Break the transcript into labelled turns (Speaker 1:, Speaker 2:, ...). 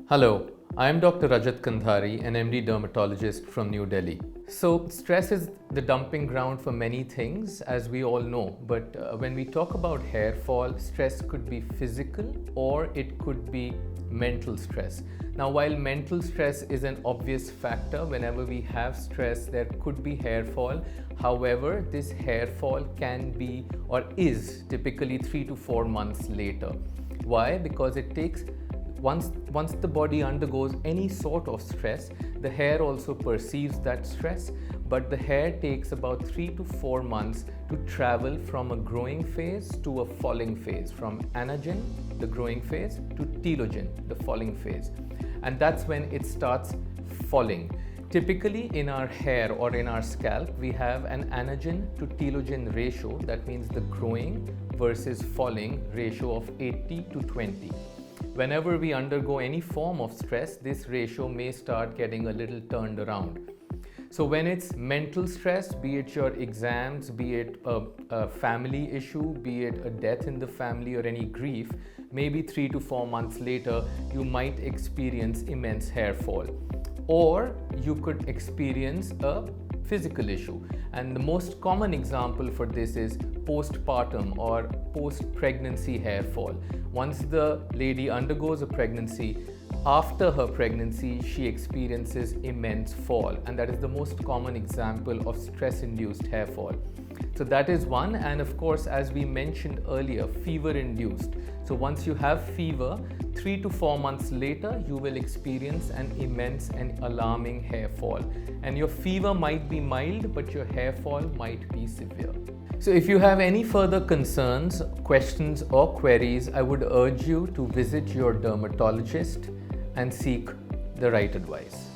Speaker 1: Hello, I am Dr. Rajat Khandari, an MD dermatologist from New Delhi. So, stress is the dumping ground for many things, as we all know. But when we talk about hair fall, stress could be physical or it could be mental stress. Now, while mental stress is an obvious factor, whenever we have stress, there could be hair fall. However, this hair fall can be or is typically 3 to 4 months later. Why? Because it takes once the body undergoes any sort of stress, the hair also perceives that stress, but the hair takes about 3 to 4 months to travel from a growing phase to a falling phase, from anagen, the growing phase, to telogen, the falling phase. And that's when it starts falling. Typically in our hair or in our scalp, we have an anagen to telogen ratio. That means the growing versus falling ratio of 80 to 20. Whenever we undergo any form of stress, this ratio may start getting a little turned around. So when it's mental stress, be it your exams, be it a family issue, be it a death in the family or any grief, maybe 3 to 4 months later, you might experience immense hair fall. Or you could experience a physical issue. And the most common example for this is postpartum or post-pregnancy hair fall. Once the lady undergoes a pregnancy, after her pregnancy, she experiences immense fall, and that is the most common example of stress-induced hair fall. So that is one, and of course, as we mentioned earlier, fever-induced. So once you have fever, 3 to 4 months later, you will experience an immense and alarming hair fall. And your fever might be mild, but your hair fall might be severe. So if you have any further concerns, questions or queries, I would urge you to visit your dermatologist and seek the right advice.